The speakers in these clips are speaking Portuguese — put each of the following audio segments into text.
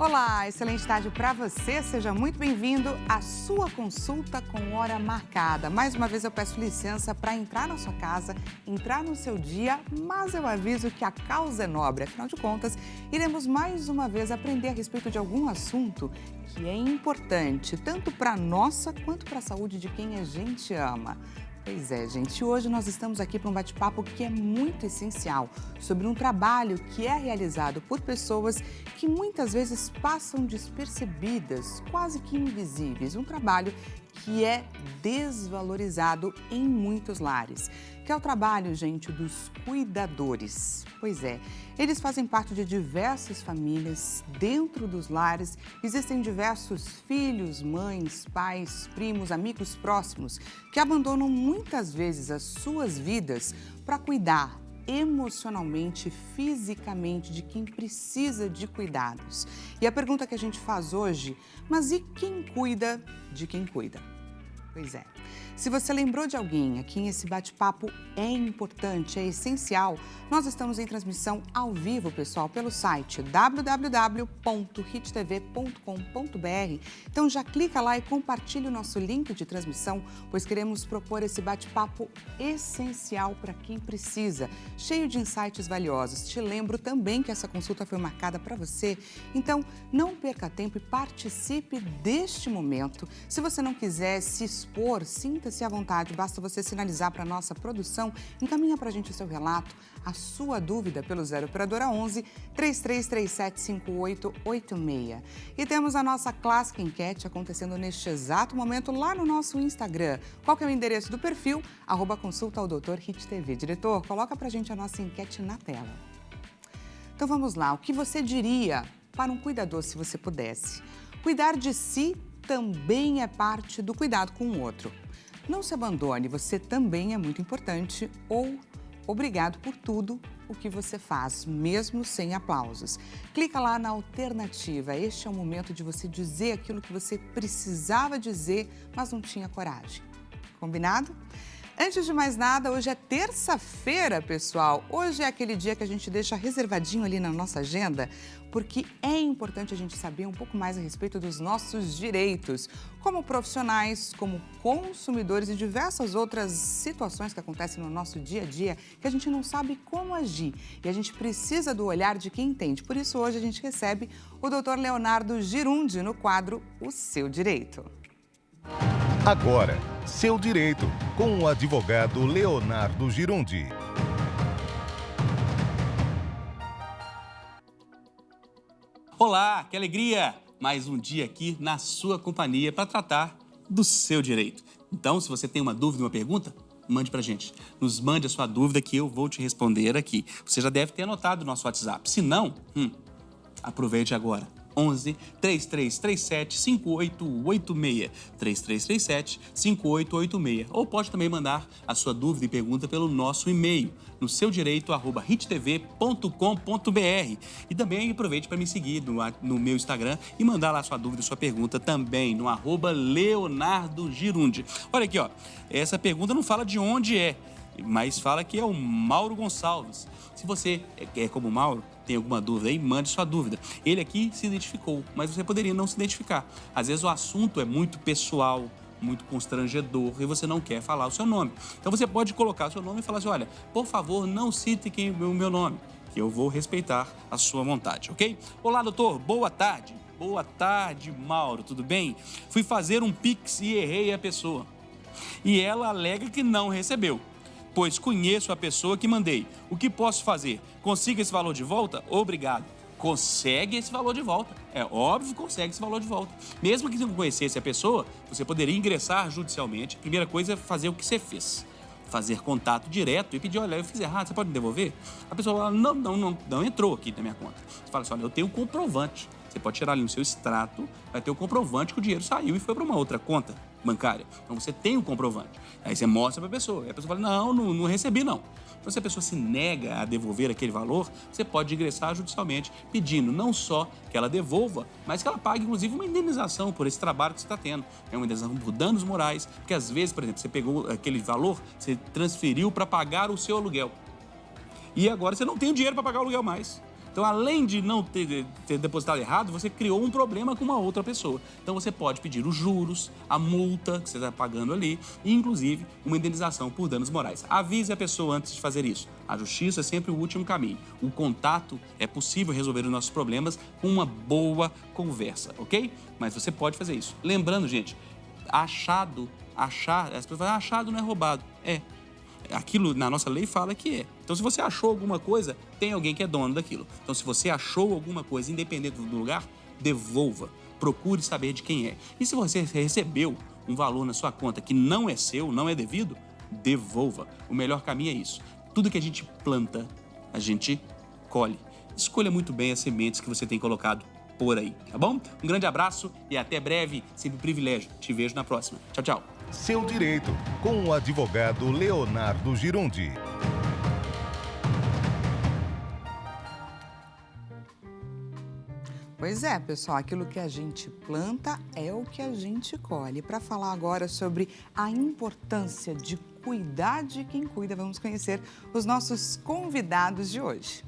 Olá, excelente tarde para você. Seja muito bem-vindo à sua consulta com hora marcada. Mais uma vez eu peço licença para entrar na sua casa, entrar no seu dia, mas eu aviso que a causa é nobre. Afinal de contas, iremos mais uma vez aprender a respeito de algum assunto que é importante, tanto para a nossa quanto para a saúde de quem a gente ama. Pois é, gente, hoje nós estamos aqui para um bate-papo que é muito essencial sobre um trabalho que é realizado por pessoas que muitas vezes passam despercebidas, quase que invisíveis. Um trabalho que é desvalorizado em muitos lares, que é o trabalho, gente, dos cuidadores. Pois é, eles fazem parte de diversas famílias, dentro dos lares existem diversos filhos, mães, pais, primos, amigos próximos que abandonam muitas vezes as suas vidas para cuidar emocionalmente, fisicamente de quem precisa de cuidados. E a pergunta que a gente faz hoje, mas e quem cuida de quem cuida? Pois é. Se você lembrou de alguém a quem esse bate-papo é importante, é essencial, nós estamos em transmissão ao vivo, pessoal, pelo site www.hittv.com.br. Então já clica lá e compartilhe o nosso link de transmissão, pois queremos propor esse bate-papo essencial para quem precisa, cheio de insights valiosos. Te lembro também que essa consulta foi marcada para você, então não perca tempo e participe deste momento. Se você não quiser se expor, sinta-se à vontade, basta você sinalizar para a nossa produção, encaminha para a gente o seu relato, a sua dúvida pelo 0 Operadora 11 3337 5886. E temos a nossa clássica enquete acontecendo neste exato momento lá no nosso Instagram. Qual que é o endereço do perfil? @consulta ao Dr. Hit TV. Diretor, coloca para a gente a nossa enquete na tela. Então vamos lá, o que você diria para um cuidador se você pudesse? Cuidar de si também é parte do cuidado com o outro. Não se abandone, você também é muito importante ou obrigado por tudo o que você faz, mesmo sem aplausos. Clica lá na alternativa, este é o momento de você dizer aquilo que você precisava dizer, mas não tinha coragem. Combinado? Antes de mais nada, hoje é terça-feira, pessoal. Hoje é aquele dia que a gente deixa reservadinho ali na nossa agenda, porque é importante a gente saber um pouco mais a respeito dos nossos direitos, como profissionais, como consumidores e diversas outras situações que acontecem no nosso dia a dia que a gente não sabe como agir e a gente precisa do olhar de quem entende. Por isso, hoje a gente recebe o Dr. Leonardo Girundi no quadro O Seu Direito. Agora, Seu Direito, com o advogado Leonardo Girundi. Olá, que alegria! Mais um dia aqui na sua companhia para tratar do seu direito. Então, se você tem uma dúvida, uma pergunta, mande pra gente. Nos mande a sua dúvida que eu vou te responder aqui. Você já deve ter anotado o nosso WhatsApp. Se não, aproveite agora. 11 3337 5886 3337 5886 ou pode também mandar a sua dúvida e pergunta pelo nosso e-mail no seudiriito@hittv.com.br e também aproveite para me seguir no meu Instagram e mandar lá sua dúvida e sua pergunta também no @Leonardo Girundi. Olha aqui, ó, essa pergunta não fala de onde é, mas fala que é o Mauro Gonçalves. Se você é como o Mauro, tem alguma dúvida aí, mande sua dúvida. Ele aqui se identificou, mas você poderia não se identificar. Às vezes o assunto é muito pessoal, muito constrangedor e você não quer falar o seu nome. Então você pode colocar o seu nome e falar assim, olha, por favor, não cite o meu nome, que eu vou respeitar a sua vontade, ok? Olá, doutor, boa tarde. Boa tarde, Mauro, tudo bem? Fui fazer um Pix e errei a pessoa. E ela alega que não recebeu. Pois conheço a pessoa que mandei. O que posso fazer? Consiga esse valor de volta? Obrigado. Consegue esse valor de volta. É óbvio que consegue esse valor de volta. Mesmo que você não conhecesse a pessoa, você poderia ingressar judicialmente. A primeira coisa é fazer o que você fez. Fazer contato direto e pedir, olha, eu fiz errado, você pode me devolver? A pessoa fala, não entrou aqui na minha conta. Você fala assim, olha, eu tenho um comprovante. Você pode tirar ali no seu extrato, vai ter o comprovante que o dinheiro saiu e foi para uma outra conta bancária. Então você tem o comprovante. Aí você mostra para a pessoa. E a pessoa fala, não recebi não. Então se a pessoa se nega a devolver aquele valor, você pode ingressar judicialmente pedindo não só que ela devolva, mas que ela pague inclusive uma indenização por esse trabalho que você está tendo. É uma indenização por danos morais, porque às vezes, por exemplo, você pegou aquele valor, você transferiu para pagar o seu aluguel. E agora você não tem o dinheiro para pagar o aluguel mais. Então, além de não ter depositado errado, você criou um problema com uma outra pessoa. Então, você pode pedir os juros, a multa que você está pagando ali e, inclusive, uma indenização por danos morais. Avise a pessoa antes de fazer isso. A justiça é sempre o último caminho. O contato é possível resolver os nossos problemas com uma boa conversa, ok? Mas você pode fazer isso. Lembrando, gente, as pessoas falam, achado não é roubado. Aquilo na nossa lei fala que é. Então, se você achou alguma coisa, tem alguém que é dono daquilo. Então, se você achou alguma coisa, independente do lugar, devolva. Procure saber de quem é. E se você recebeu um valor na sua conta que não é seu, não é devido, devolva. O melhor caminho é isso. Tudo que a gente planta, a gente colhe. Escolha muito bem as sementes que você tem colocado por aí, tá bom? Um grande abraço e até breve. Sempre um privilégio. Te vejo na próxima. Tchau, tchau. Seu Direito, com o advogado Leonardo Girundi. Pois é, pessoal, aquilo que a gente planta é o que a gente colhe. Para falar agora sobre a importância de cuidar de quem cuida, vamos conhecer os nossos convidados de hoje.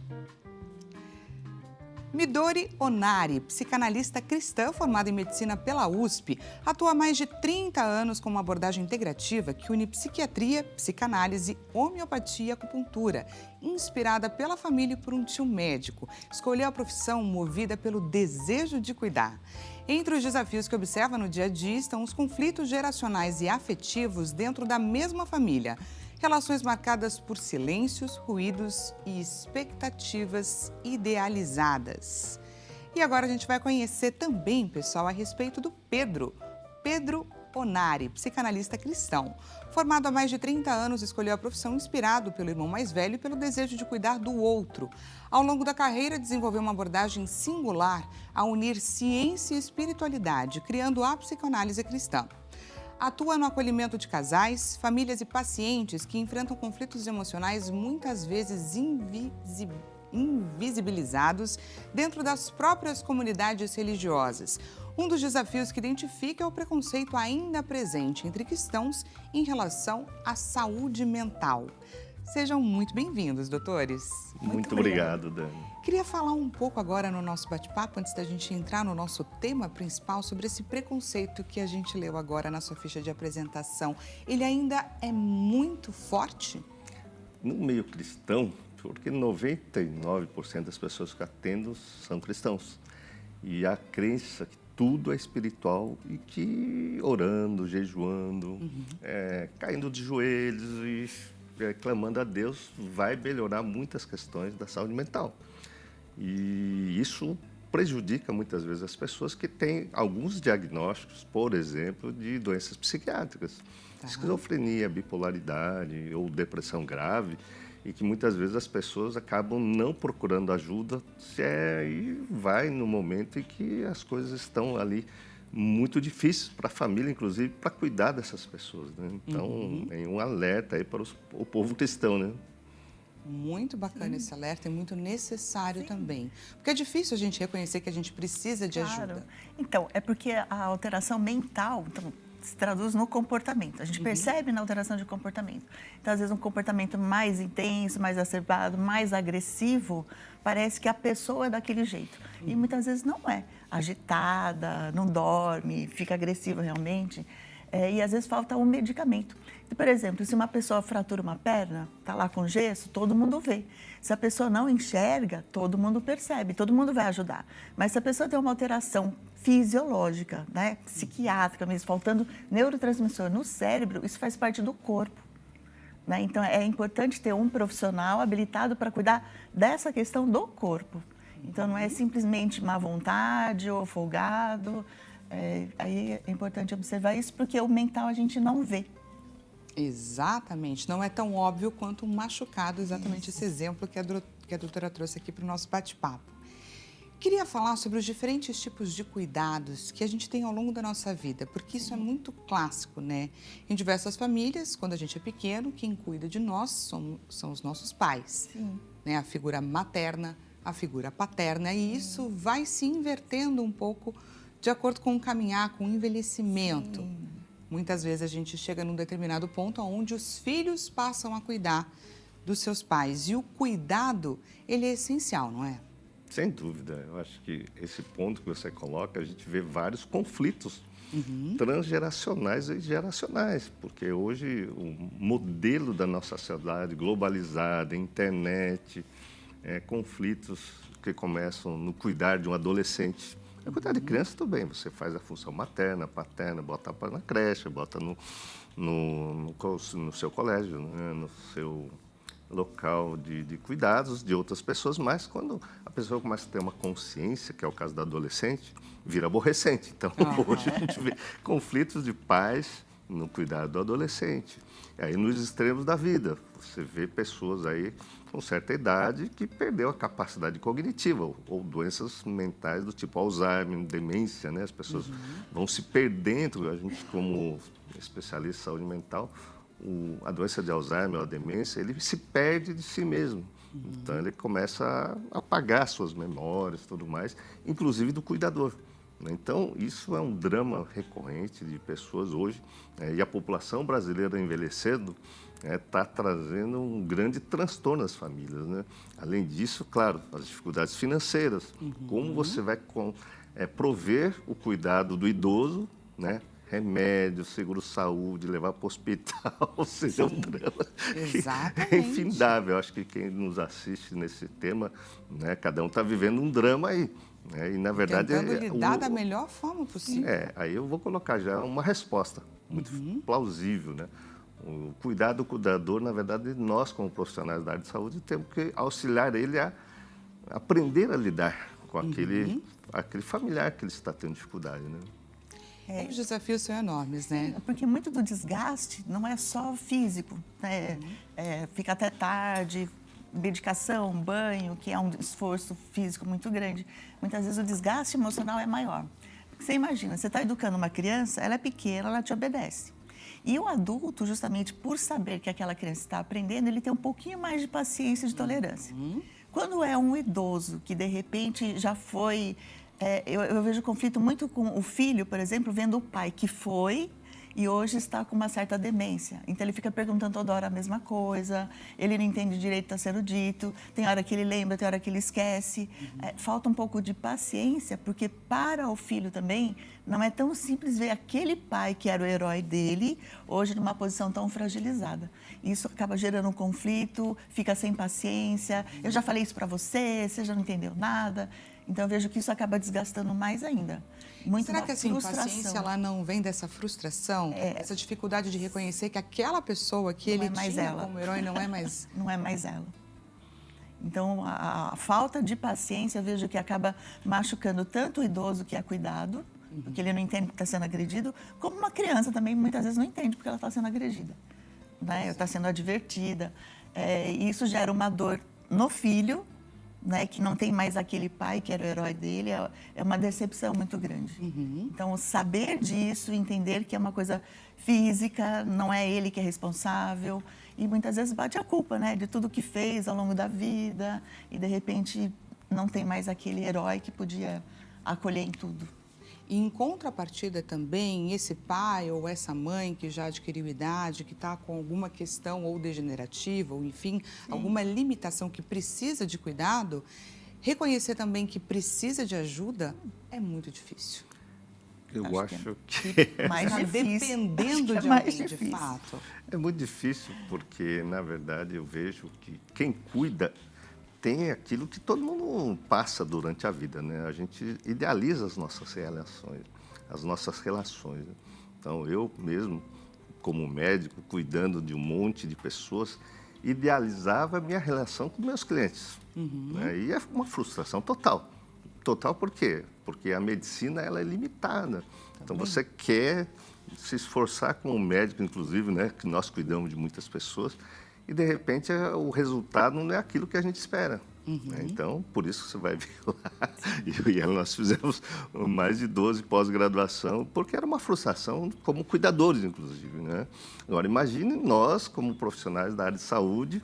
Midori Onari, psicanalista cristã formada em medicina pela USP, atua há mais de 30 anos com uma abordagem integrativa que une psiquiatria, psicanálise, homeopatia e acupuntura. Inspirada pela família e por um tio médico, escolheu a profissão movida pelo desejo de cuidar. Entre os desafios que observa no dia a dia estão os conflitos geracionais e afetivos dentro da mesma família. Relações marcadas por silêncios, ruídos e expectativas idealizadas. E agora a gente vai conhecer também, pessoal, a respeito do Pedro Onari, psicanalista cristão. Formado há mais de 30 anos, escolheu a profissão inspirado pelo irmão mais velho e pelo desejo de cuidar do outro. Ao longo da carreira, desenvolveu uma abordagem singular a unir ciência e espiritualidade, criando a psicanálise cristã. Atua no acolhimento de casais, famílias e pacientes que enfrentam conflitos emocionais muitas vezes invisibilizados dentro das próprias comunidades religiosas. Um dos desafios que identifica é o preconceito ainda presente entre cristãos em relação à saúde mental. Sejam muito bem-vindos, doutores. Muito obrigado, Dani. Queria falar um pouco agora no nosso bate-papo, antes da gente entrar no nosso tema principal, sobre esse preconceito que a gente leu agora na sua ficha de apresentação. Ele ainda é muito forte? No meio cristão, porque 99% das pessoas que atendo são cristãos. E a crença que tudo é espiritual e que orando, jejuando, caindo de joelhos e clamando a Deus, vai melhorar muitas questões da saúde mental. E isso prejudica muitas vezes as pessoas que têm alguns diagnósticos, por exemplo, de doenças psiquiátricas, esquizofrenia, bipolaridade ou depressão grave, e que muitas vezes as pessoas acabam não procurando ajuda e vai no momento em que as coisas estão ali muito difícil para a família, inclusive, para cuidar dessas pessoas, né? Então, é um alerta aí para o povo cristão, né? Muito bacana esse alerta e muito necessário também. Porque é difícil a gente reconhecer que a gente precisa de ajuda. Então, é porque a alteração mental se traduz no comportamento. A gente percebe na alteração de comportamento. Então, às vezes, um comportamento mais intenso, mais exacerbado, mais agressivo, parece que a pessoa é daquele jeito. E muitas vezes não é. Agitada, não dorme, fica agressiva realmente. E às vezes falta um medicamento. E, por exemplo, se uma pessoa fratura uma perna, está lá com gesso, todo mundo vê. Se a pessoa não enxerga, todo mundo percebe, todo mundo vai ajudar. Mas se a pessoa tem uma alteração fisiológica, né, psiquiátrica mesmo, faltando neurotransmissor no cérebro, isso faz parte do corpo. Né? Então, é importante ter um profissional habilitado para cuidar dessa questão do corpo. Então, não é simplesmente má vontade ou folgado. Aí é importante observar isso, porque o mental a gente não vê. Exatamente. Não é tão óbvio quanto um machucado, exatamente esse exemplo que a doutora trouxe aqui para o nosso bate-papo. Queria falar sobre os diferentes tipos de cuidados que a gente tem ao longo da nossa vida, porque isso é muito clássico, né? Em diversas famílias, quando a gente é pequeno, quem cuida de nós são os nossos pais. Sim. Né? A figura materna, a figura paterna, e isso vai se invertendo um pouco de acordo com o caminhar, com o envelhecimento. Sim. Muitas vezes a gente chega num determinado ponto onde os filhos passam a cuidar dos seus pais. E o cuidado, ele é essencial, não é? Sem dúvida. Eu acho que esse ponto que você coloca, a gente vê vários conflitos transgeracionais e geracionais, porque hoje o modelo da nossa sociedade globalizada, internet, conflitos que começam no cuidar de um adolescente. Cuidar de criança, tudo bem, você faz a função materna, paterna, bota na creche, bota no seu colégio, né, no seu local de cuidados de outras pessoas, mas quando a pessoa começa a ter uma consciência, que é o caso do adolescente, vira aborrecente. Então, hoje a gente vê conflitos de pais no cuidado do adolescente. E aí, nos extremos da vida, você vê pessoas aí com certa idade que perdeu a capacidade cognitiva ou doenças mentais do tipo Alzheimer, demência, né? As pessoas vão se perdendo. A gente, como especialista em saúde mental, a doença de Alzheimer, a demência, ele se perde de si mesmo. Então, ele começa a apagar suas memórias e tudo mais, inclusive do cuidador. Então, isso é um drama recorrente de pessoas hoje, e a população brasileira envelhecendo está trazendo um grande transtorno às famílias, né? Além disso, claro, as dificuldades financeiras. Como você vai prover o cuidado do idoso, né? Remédio, seguro-saúde, levar para o hospital, ou seja, um drama Exatamente. é infindável. Acho que quem nos assiste nesse tema, né, cada um está vivendo um drama aí. Né, e, na verdade... Tentando lidar da melhor forma possível. Aí eu vou colocar já uma resposta muito plausível, né? O cuidado do cuidador, na verdade, nós, como profissionais da área de saúde, temos que auxiliar ele a aprender a lidar com aquele familiar que ele está tendo dificuldade, né? Os desafios são enormes, né? Porque muito do desgaste não é só físico, né? Fica até tarde, medicação, banho, que é um esforço físico muito grande. Muitas vezes o desgaste emocional é maior. Você imagina, você está educando uma criança, ela é pequena, ela te obedece. E o adulto, justamente por saber que aquela criança está aprendendo, ele tem um pouquinho mais de paciência e de tolerância. Quando é um idoso que, de repente, já foi... eu vejo conflito muito com o filho, por exemplo, vendo o pai que foi e hoje está com uma certa demência. Então, ele fica perguntando toda hora a mesma coisa, ele não entende direito o que está sendo dito, tem hora que ele lembra, tem hora que ele esquece. Falta um pouco de paciência, porque para o filho também não é tão simples ver aquele pai que era o herói dele, hoje numa posição tão fragilizada. Isso acaba gerando um conflito, fica sem paciência, eu já falei isso para você, você já não entendeu nada. Então, eu vejo que isso acaba desgastando mais ainda. Será que assim, a paciência ela não vem dessa frustração? Essa dificuldade de reconhecer que aquela pessoa que ele tinha como herói não é mais... Não é mais ela. Então, a falta de paciência, eu vejo que acaba machucando tanto o idoso que é cuidado, porque ele não entende que está sendo agredido, como uma criança também, muitas vezes, não entende porque ela está sendo agredida. Né? Está sendo advertida. E isso gera uma dor no filho, né, que não tem mais aquele pai que era o herói dele, é uma decepção muito grande. Então, saber disso, entender que é uma coisa física, não é ele que é responsável, e muitas vezes bate a culpa, né, de tudo que fez ao longo da vida, e de repente não tem mais aquele herói que podia acolher em tudo. E em contrapartida também, esse pai ou essa mãe que já adquiriu idade, que está com alguma questão ou degenerativa, ou enfim, alguma limitação que precisa de cuidado, reconhecer também que precisa de ajuda é muito difícil. Eu acho que mais difícil. Dependendo de alguém, de fato. É muito difícil, porque, na verdade, eu vejo que quem cuida tem aquilo que todo mundo passa durante a vida, né? A gente idealiza as nossas relações. Né? Então, eu mesmo, como médico, cuidando de um monte de pessoas, idealizava a minha relação com meus clientes. Né? E é uma frustração total. Total por quê? Porque a medicina ela é limitada. Então, você quer se esforçar como médico, inclusive, né? Que nós cuidamos de muitas pessoas, e, de repente, o resultado não é aquilo que a gente espera. Né? Então, por isso que você vai ver lá. E nós fizemos mais de 12 pós-graduação, porque era uma frustração como cuidadores, inclusive. Né? Agora, imagine nós, como profissionais da área de saúde,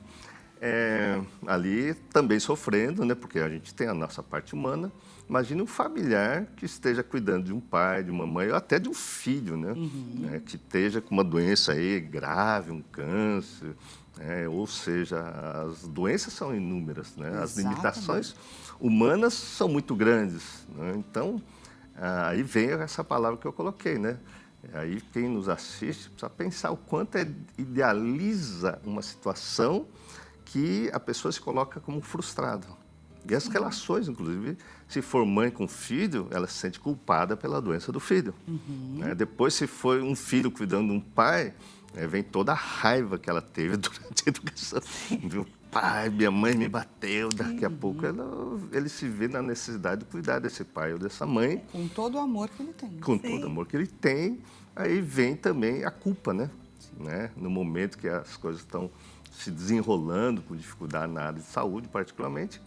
ali também sofrendo, né? Porque a gente tem a nossa parte humana. Imagina um familiar que esteja cuidando de um pai, de uma mãe, ou até de um filho, né? Né, que esteja com uma doença aí grave, um câncer, ou seja, as doenças são inúmeras, né? As Exatamente. limitações humanas são muito grandes, né? Então, aí vem essa palavra que eu coloquei, né? Aí quem nos assiste precisa pensar o quanto idealiza uma situação que a pessoa se coloca como frustrada. E as relações, inclusive, se for mãe com filho, ela se sente culpada pela doença do filho. Né? Depois, se for um filho cuidando de um pai, vem toda a raiva que ela teve durante a educação. Meu pai, minha mãe me bateu. Daqui a pouco ele se vê na necessidade de cuidar desse pai ou dessa mãe. Com todo o amor que ele tem. Com todo o amor que ele tem. Aí vem também a culpa, né? No momento que as coisas estão se desenrolando com dificuldade na área de saúde, particularmente,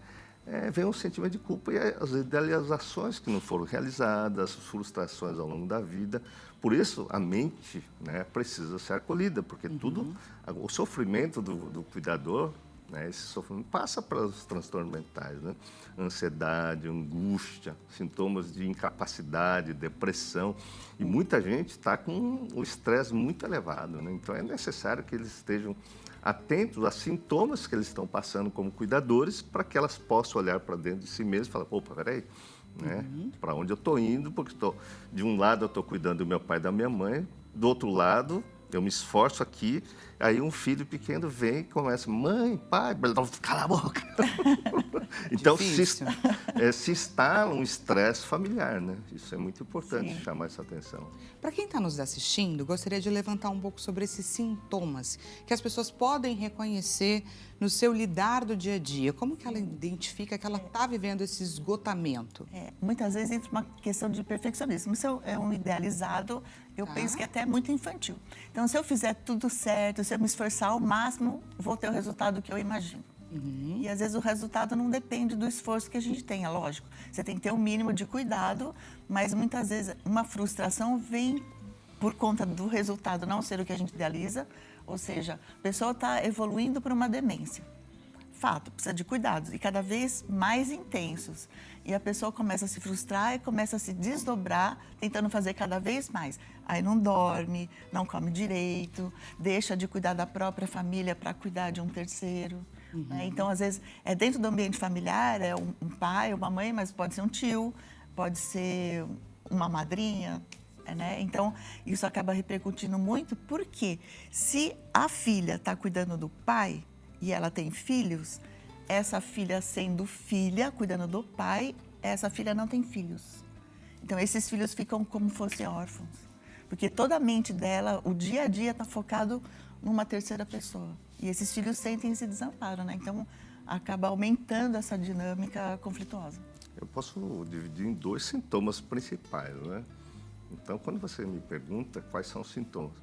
vem um sentimento de culpa e as idealizações que não foram realizadas, as frustrações ao longo da vida. Por isso, a mente, né, precisa ser acolhida, porque tudo, o sofrimento do cuidador, né, esse sofrimento passa para os transtornos mentais, né? Ansiedade, angústia, sintomas de incapacidade, depressão. E muita gente está com o estresse muito elevado, né? Então, é necessário que eles estejam atentos a sintomas que eles estão passando como cuidadores, para que elas possam olhar para dentro de si mesmas e falar, opa, peraí, né? Para onde eu estou indo? Porque de um lado eu estou cuidando do meu pai e da minha mãe, do outro lado eu me esforço aqui, aí um filho pequeno vem e começa, mãe, pai, cala a boca. Então se instala um estresse familiar, né? Isso é muito importante chamar essa atenção. Para quem está nos assistindo, gostaria de levantar um pouco sobre esses sintomas que as pessoas podem reconhecer no seu lidar do dia a dia. Como que ela identifica que ela está vivendo esse esgotamento? Muitas vezes entra uma questão de perfeccionismo. Isso é um idealizado, eu penso que até é muito infantil. Então, se eu fizer tudo certo, se eu me esforçar ao máximo, vou ter o resultado que eu imagino. E às vezes o resultado não depende do esforço que a gente tem, é lógico. Você tem que ter um mínimo de cuidado, mas muitas vezes uma frustração vem por conta do resultado não ser o que a gente idealiza, ou seja, a pessoa está evoluindo para uma demência. Fato, precisa de cuidados e cada vez mais intensos. E a pessoa começa a se frustrar e começa a se desdobrar, tentando fazer cada vez mais. Aí não dorme, não come direito, deixa de cuidar da própria família para cuidar de um terceiro. Né? Então, às vezes, é dentro do ambiente familiar, é um pai, uma mãe, mas pode ser um tio, pode ser uma madrinha. Né? Então, isso acaba repercutindo muito, porque se a filha está cuidando do pai e ela tem filhos, essa filha sendo filha, cuidando do pai, essa filha não tem filhos. Então, esses filhos ficam como fossem órfãos. Porque toda a mente dela, o dia a dia está focado numa terceira pessoa. E esses filhos sentem esse desamparo, né? Então, acaba aumentando essa dinâmica conflituosa. Eu posso dividir em 2 sintomas principais, né? Então, quando você me pergunta quais são os sintomas,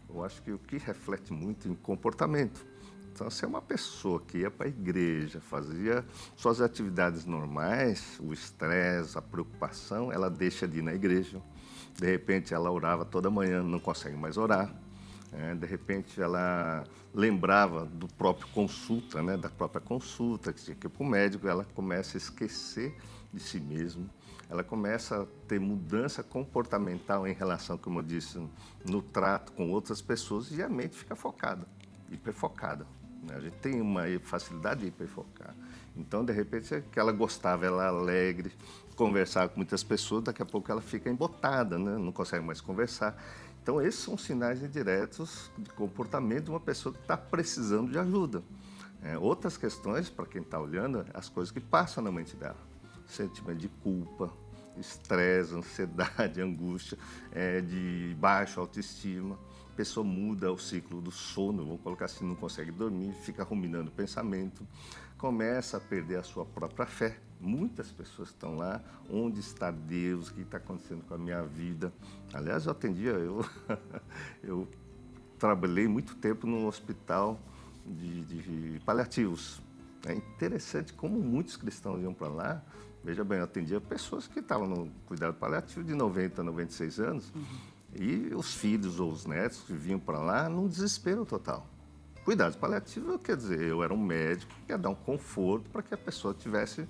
eu acho que o que reflete muito em comportamento. Então, se é uma pessoa que ia para a igreja, fazia suas atividades normais, o estresse, a preocupação, ela deixa de ir na igreja. De repente, ela orava toda manhã, não consegue mais orar. De repente, ela lembrava do próprio consulta, né? Da própria consulta, que tinha que ir para o médico, ela começa a esquecer de si mesma. Ela começa a ter mudança comportamental em relação, como eu disse, no trato com outras pessoas e a mente fica focada, hiperfocada. A gente tem uma facilidade de hiperfocar. Então, de repente, que ela gostava, ela é alegre, conversava com muitas pessoas, daqui a pouco ela fica embotada, né? Não consegue mais conversar. Então, esses são sinais indiretos de comportamento de uma pessoa que está precisando de ajuda. Outras questões, para quem está olhando, as coisas que passam na mente dela. Sentimento de culpa, estresse, ansiedade, angústia, de baixa autoestima. A pessoa muda o ciclo do sono, vamos colocar assim, não consegue dormir, fica ruminando o pensamento, começa a perder a sua própria fé. Muitas pessoas estão lá, onde está Deus, o que está acontecendo com a minha vida? Aliás, eu trabalhei muito tempo num hospital de paliativos. É interessante como muitos cristãos iam para lá. Veja bem, eu atendia pessoas que estavam no cuidado paliativo de 90 a 96 anos. E os filhos ou os netos que vinham para lá num desespero total. Cuidados paliativos, quer dizer, eu era um médico que ia dar um conforto para que a pessoa tivesse,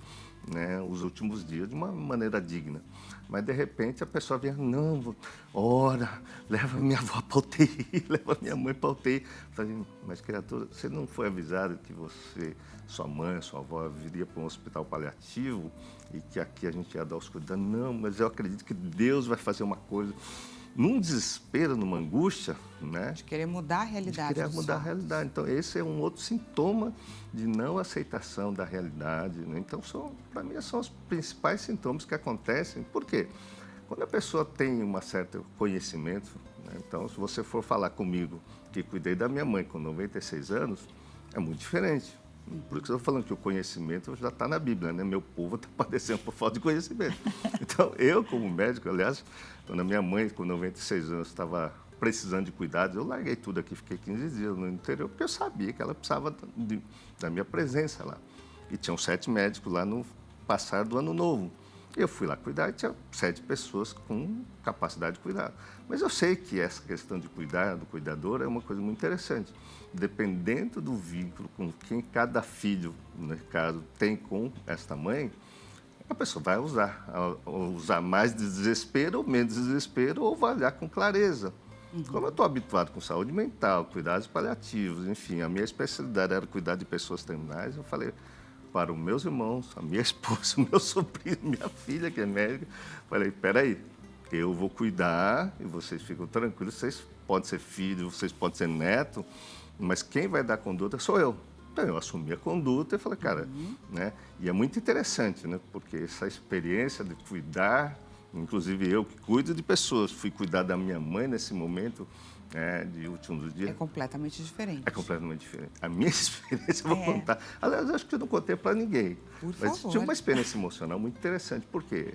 né, os últimos dias de uma maneira digna. Mas, de repente, a pessoa vinha, não, ora, leva minha avó para UTI, leva minha mãe para UTI. Eu falei, mas, criatura, você não foi avisado que você, sua mãe, sua avó, viria para um hospital paliativo e que aqui a gente ia dar os cuidados? Não, mas eu acredito que Deus vai fazer uma coisa. Num desespero, numa angústia, né? De querer mudar a realidade. De querer mudar a realidade. Então, esse é um outro sintoma de não aceitação da realidade, né? Então, para mim, são os principais sintomas que acontecem. Por quê? Quando a pessoa tem um certo conhecimento, né? Então, se você for falar comigo que cuidei da minha mãe com 96 anos, é muito diferente. Por isso que eu estou falando que o conhecimento já está na Bíblia, né? Meu povo está padecendo por falta de conhecimento. Então, eu, como médico, aliás, quando a minha mãe, com 96 anos, estava precisando de cuidados, eu larguei tudo aqui, fiquei 15 dias no interior, porque eu sabia que ela precisava da minha presença lá. E tinham 7 médicos lá no passar do ano novo. Eu fui lá cuidar e tinha 7 pessoas com capacidade de cuidar. Mas eu sei que essa questão de cuidar, do cuidador, é uma coisa muito interessante. Dependendo do vínculo com quem cada filho, no caso, tem com esta mãe, a pessoa vai usar mais desespero ou menos desespero, ou vai olhar com clareza. Como eu estou habituado com saúde mental, cuidados paliativos, enfim, a minha especialidade era cuidar de pessoas terminais, eu falei para os meus irmãos, a minha esposa, o meu sobrinho, minha filha, que é médica, falei, peraí, eu vou cuidar e vocês ficam tranquilos, vocês podem ser filhos, vocês podem ser neto, mas quem vai dar conduta sou eu. Então, eu assumi a conduta e falei, cara, né? E é muito interessante, né? Porque essa experiência de cuidar, inclusive eu que cuido de pessoas, fui cuidar da minha mãe nesse momento, né, de últimos dias. É completamente diferente. É completamente diferente. A minha experiência, eu vou contar. Aliás, acho que eu não contei para ninguém. Mas tive uma experiência emocional muito interessante, porque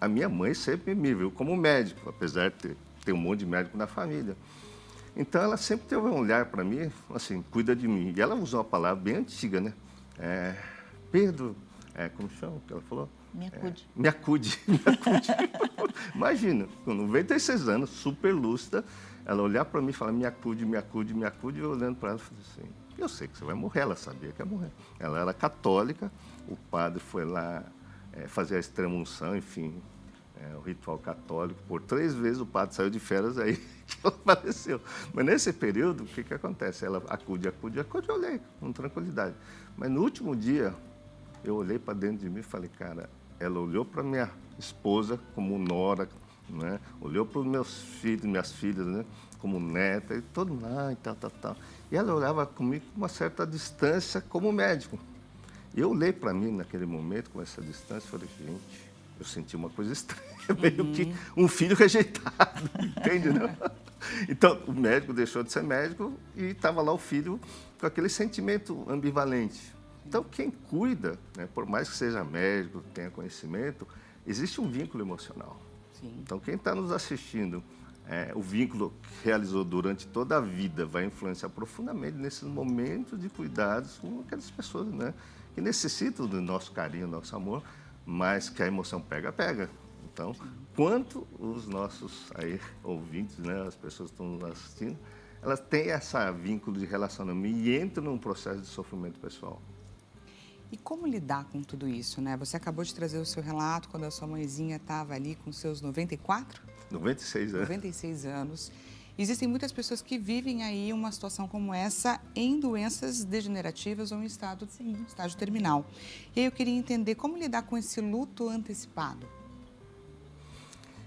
a minha mãe sempre me viu como médico, apesar de ter um monte de médico na família. Então, ela sempre teve um olhar para mim, assim, cuida de mim. E ela usou uma palavra bem antiga, né? Pedro, como chama que ela falou? Me acude. Me acude, me acude. Imagina, com 96 anos, super lúcida, ela olhar para mim e falar, me acude, me acude, me acude, e eu olhando para ela, eu falei assim, eu sei que você vai morrer, ela sabia que ia morrer. Ela era católica, o padre foi lá fazer a extrema-unção, enfim, o ritual católico. Por 3 vezes o padre saiu de férias, aí que ela faleceu. Mas nesse período, o que acontece? Ela acude, acude, acude, eu olhei com tranquilidade. Mas no último dia, eu olhei para dentro de mim e falei, cara, ela olhou para minha esposa como nora, né? Olhou para os meus filhos, minhas filhas, né? Como neta, e todo mundo, e tal. E ela olhava comigo com uma certa distância como médico. E eu olhei para mim naquele momento, com essa distância, e falei, gente, eu senti uma coisa estranha, meio que um filho rejeitado, entende, né? Então, o médico deixou de ser médico e estava lá o filho com aquele sentimento ambivalente. Então, quem cuida, né, por mais que seja médico, tenha conhecimento, existe um vínculo emocional. Sim. Então, quem está nos assistindo, o vínculo que realizou durante toda a vida vai influenciar profundamente nesses momentos de cuidados com aquelas pessoas, né, que necessitam do nosso carinho, do nosso amor, mas que a emoção pega. Então, quanto os nossos ouvintes, né, as pessoas que estão nos assistindo, elas têm esse vínculo de relacionamento e entram num processo de sofrimento pessoal. E como lidar com tudo isso, né? Você acabou de trazer o seu relato quando a sua mãezinha estava ali com seus 94? 96 anos. 96 anos. Existem muitas pessoas que vivem aí uma situação como essa em doenças degenerativas ou em estágio terminal. E aí eu queria entender como lidar com esse luto antecipado.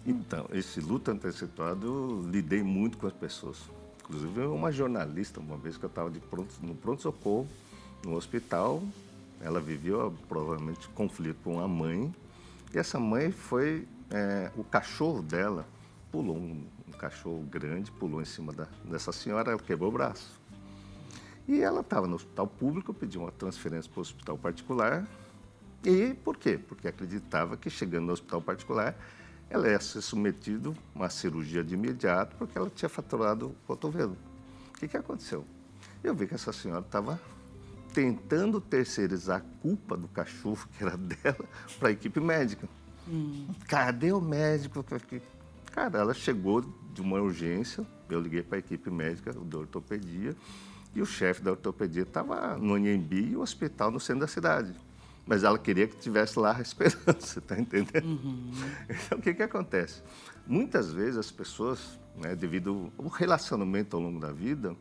Então, esse luto antecipado, eu lidei muito com as pessoas. Inclusive, uma jornalista, uma vez que eu estava no pronto-socorro, no hospital, ela viveu provavelmente conflito com a mãe, e essa mãe foi, o cachorro dela pulou, um cachorro grande, pulou em cima dessa senhora, ela quebrou o braço. E ela estava no hospital público, pediu uma transferência para o hospital particular. E por quê? Porque acreditava que chegando no hospital particular, ela ia ser submetida a uma cirurgia de imediato, porque ela tinha fraturado o cotovelo. O que aconteceu? Eu vi que essa senhora estava tentando terceirizar a culpa do cachorro, que era dela, para a equipe médica. Cadê o médico? Cara, ela chegou de uma urgência, eu liguei para a equipe médica, da ortopedia, e o chefe da ortopedia estava no Anhembi e o hospital no centro da cidade. Mas ela queria que estivesse lá esperando, você está entendendo? Então, o que acontece? Muitas vezes as pessoas, né, devido ao relacionamento ao longo da vida,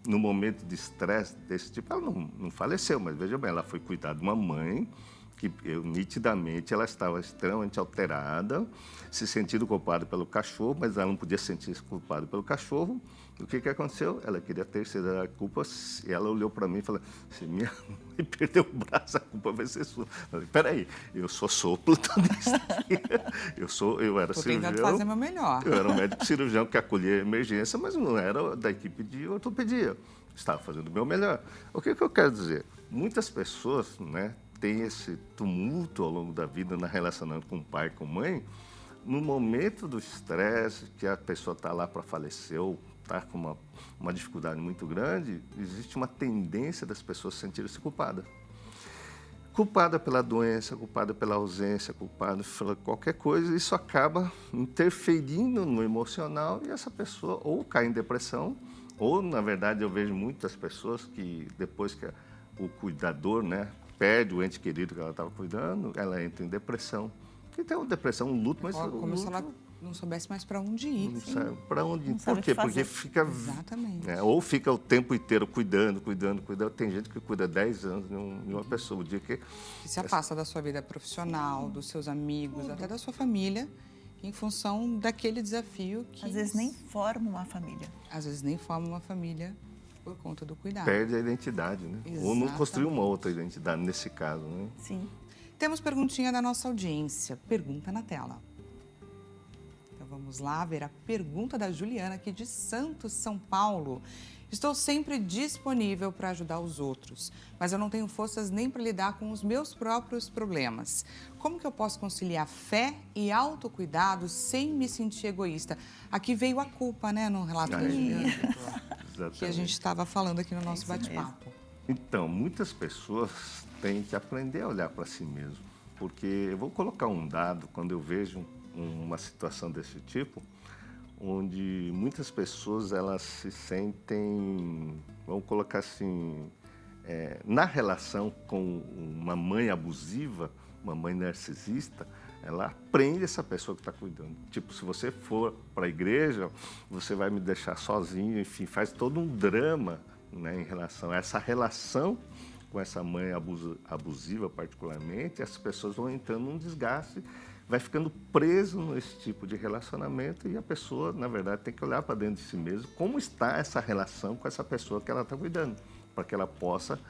no momento de estresse desse tipo, ela não faleceu, mas veja bem, ela foi cuidar de uma mãe que nitidamente ela estava extremamente alterada, se sentindo culpada pelo cachorro, mas ela não podia sentir-se culpada pelo cachorro. O que aconteceu? Ela queria terceirizar a culpa e ela olhou para mim e falou, se minha mãe perdeu o braço, a culpa vai ser sua. Eu falei, peraí, eu sou sopro eu era cirurgião. Tentando fazer meu melhor. Eu era um médico cirurgião que acolhia a emergência, mas não era da equipe de ortopedia. Estava fazendo o meu melhor. O que eu quero dizer? Muitas pessoas, né, têm esse tumulto ao longo da vida na relacionamento com o pai e com a mãe. No momento do estresse, que a pessoa está lá para falecer ou está com uma dificuldade muito grande, existe uma tendência das pessoas sentirem-se culpadas. Culpada pela doença, culpada pela ausência, culpada por qualquer coisa, isso acaba interferindo no emocional e essa pessoa ou cai em depressão, ou, na verdade, eu vejo muitas pessoas que, depois que o cuidador, né, perde o ente querido que ela estava cuidando, ela entra em depressão. Então, depressão, um luto, mas... Como se ela não soubesse mais para onde ir. Não sabe para onde ir. Não sabe Por quê? o que fazer. Porque fica... Exatamente. Ou fica o tempo inteiro cuidando. Tem gente que cuida 10 anos de uma pessoa. O dia que se afasta da sua vida profissional, dos seus amigos, até da sua família, em função daquele desafio que... Às vezes nem forma uma família. Às vezes nem forma uma família por conta do cuidado. perde a identidade, né? Ou não construiu uma outra identidade, nesse caso, né? Sim. Temos perguntinha da nossa audiência. Pergunta na tela. Então vamos lá ver a pergunta da Juliana, aqui de Santos, São Paulo. Estou sempre disponível para ajudar os outros, mas eu não tenho forças nem para lidar com os meus próprios problemas. Como que eu posso conciliar fé e autocuidado sem me sentir egoísta? Aqui veio a culpa, né, no relato da Juliana, que a gente estava falando aqui no nosso bate-papo. Então, muitas pessoas têm que aprender a olhar para si mesmo, porque eu vou colocar um dado, quando eu vejo uma situação desse tipo, onde muitas pessoas elas se sentem, vamos colocar assim, na relação com uma mãe abusiva, uma mãe narcisista, ela prende essa pessoa que está cuidando. Tipo, se você for para a igreja, você vai me deixar sozinho, enfim, faz todo um drama, né, em relação a essa relação com essa mãe abusiva, particularmente. As pessoas vão entrando num desgaste, vai ficando preso nesse tipo de relacionamento e a pessoa, na verdade, tem que olhar para dentro de si mesmo como está essa relação com essa pessoa que ela está cuidando, para que ela possa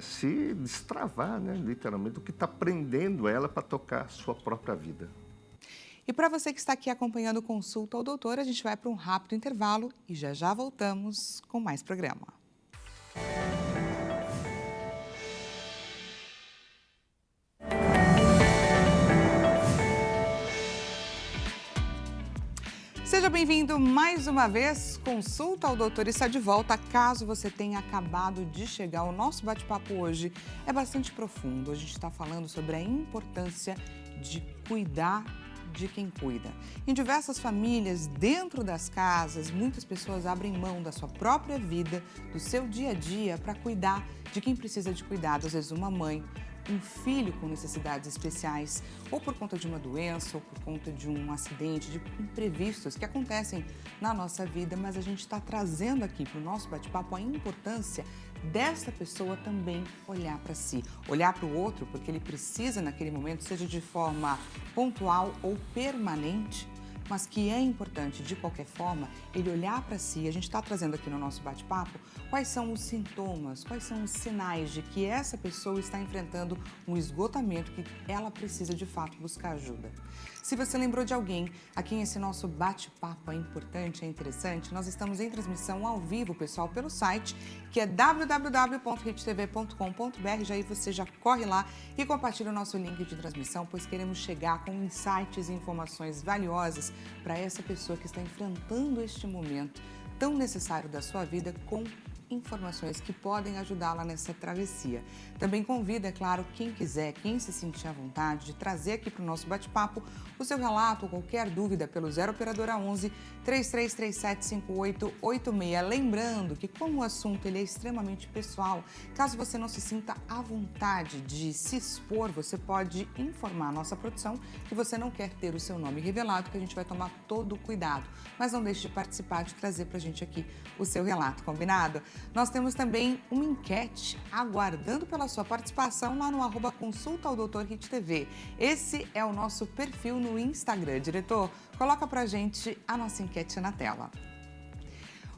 se destravar, né, literalmente, do que está prendendo ela para tocar a sua própria vida. E para você que está aqui acompanhando o Consulta ao Doutor, a gente vai para um rápido intervalo e já voltamos com mais programa. Seja bem-vindo mais uma vez. Consulta ao Doutor está de volta. Caso você tenha acabado de chegar, o nosso bate-papo hoje é bastante profundo. A gente está falando sobre a importância de cuidar de quem cuida. Em diversas famílias, dentro das casas, muitas pessoas abrem mão da sua própria vida, do seu dia a dia, para cuidar de quem precisa de cuidado. Às vezes uma mãe, um filho com necessidades especiais, ou por conta de uma doença, ou por conta de um acidente, de imprevistos que acontecem na nossa vida, mas a gente está trazendo aqui para o nosso bate-papo a importância desta pessoa também olhar para si, olhar para o outro, porque ele precisa naquele momento, seja de forma pontual ou permanente, mas que é importante, de qualquer forma, ele olhar para si. A gente está trazendo aqui no nosso bate-papo quais são os sintomas, quais são os sinais de que essa pessoa está enfrentando um esgotamento, que ela precisa, de fato, buscar ajuda. Se você lembrou de alguém a quem esse nosso bate-papo é importante, é interessante, nós estamos em transmissão ao vivo, pessoal, pelo site, que é www.redtv.com.br. Já aí você já corre lá e compartilha o nosso link de transmissão, pois queremos chegar com insights e informações valiosas para essa pessoa que está enfrentando este momento tão necessário da sua vida com informações que podem ajudá-la nessa travessia. Também convido, é claro, quem quiser, quem se sentir à vontade, de trazer aqui para o nosso bate-papo o seu relato ou qualquer dúvida pelo 0 Operadora 11 3337 5886. Lembrando que, como o assunto ele é extremamente pessoal, caso você não se sinta à vontade de se expor, você pode informar a nossa produção que você não quer ter o seu nome revelado, que a gente vai tomar todo o cuidado. Mas não deixe de participar, de trazer para a gente aqui o seu relato, combinado? Nós temos também uma enquete aguardando pela sua participação lá no @consulta ao Dr. Hit TV. Esse é o nosso perfil no Instagram. Diretor, coloca pra gente a nossa enquete na tela.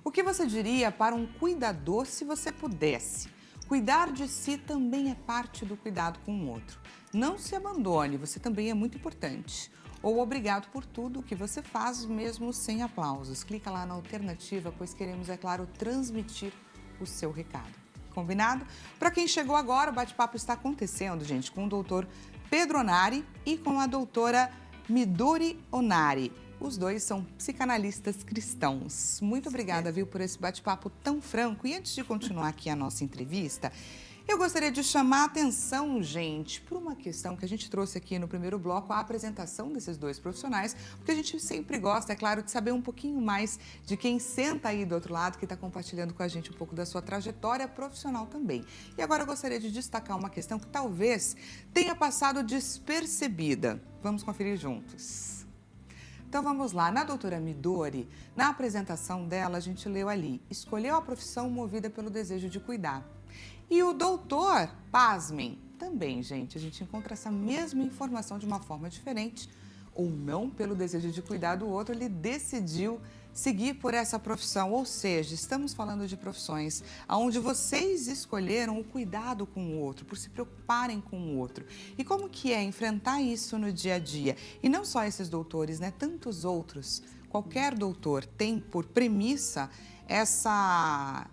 O que você diria para um cuidador se você pudesse? Cuidar de si também é parte do cuidado com o outro. Não se abandone, você também é muito importante. Ou obrigado por tudo o que você faz, mesmo sem aplausos. Clica lá na alternativa, pois queremos, é claro, transmitir o seu recado. Combinado? Para quem chegou agora, o bate-papo está acontecendo, gente, com o doutor Pedro Onari e com a doutora Midori Onari. Os dois são psicanalistas cristãos. Muito obrigada, viu, por esse bate-papo tão franco. E antes de continuar aqui a nossa entrevista, eu gostaria de chamar a atenção, gente, por uma questão que a gente trouxe aqui no primeiro bloco, a apresentação desses dois profissionais, porque a gente sempre gosta, é claro, de saber um pouquinho mais de quem senta aí do outro lado, que está compartilhando com a gente um pouco da sua trajetória profissional também. E agora eu gostaria de destacar uma questão que talvez tenha passado despercebida. Vamos conferir juntos. Então vamos lá, na doutora Midori, na apresentação dela, a gente leu ali, escolheu a profissão movida pelo desejo de cuidar. E o doutor, pasmem, também, gente, a gente encontra essa mesma informação de uma forma diferente, ou não, pelo desejo de cuidar do outro, ele decidiu seguir por essa profissão. Ou seja, estamos falando de profissões onde vocês escolheram o cuidado com o outro, por se preocuparem com o outro. E como que é enfrentar isso no dia a dia? E não só esses doutores, né? Tantos outros. Qualquer doutor tem por premissa essa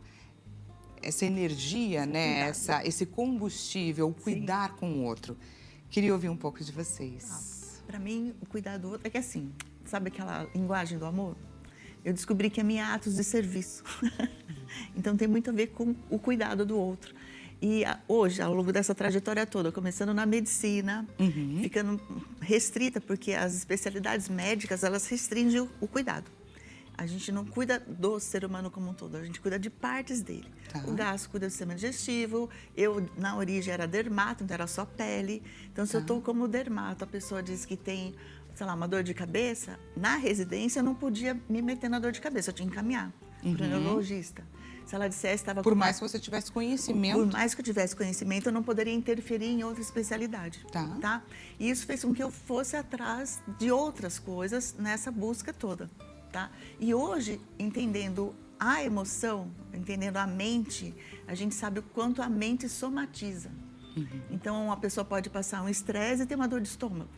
energia, né? Esse combustível, cuidar com o outro. Queria ouvir um pouco de vocês. Para mim, o cuidar do outro é que assim, sabe aquela linguagem do amor? Eu descobri que é minha atos de serviço. Então tem muito a ver com o cuidado do outro. E hoje, ao longo dessa trajetória toda, começando na medicina, ficando restrita, porque as especialidades médicas, elas restringem o cuidado. A gente não cuida do ser humano como um todo, a gente cuida de partes dele. Tá. O gastro cuida do sistema digestivo, eu, na origem, era dermato, então era só pele. Então, se eu estou como dermato, a pessoa diz que tem, sei lá, uma dor de cabeça, na residência eu não podia me meter na dor de cabeça, eu tinha que encaminhar para o neurologista. Se ela dissesse que estava... Por mais que você tivesse conhecimento... Por mais que eu tivesse conhecimento, eu não poderia interferir em outra especialidade. Tá? E isso fez com que eu fosse atrás de outras coisas nessa busca toda. Tá? E hoje, entendendo a emoção, entendendo a mente, a gente sabe o quanto a mente somatiza. Então, uma pessoa pode passar um estresse e ter uma dor de estômago.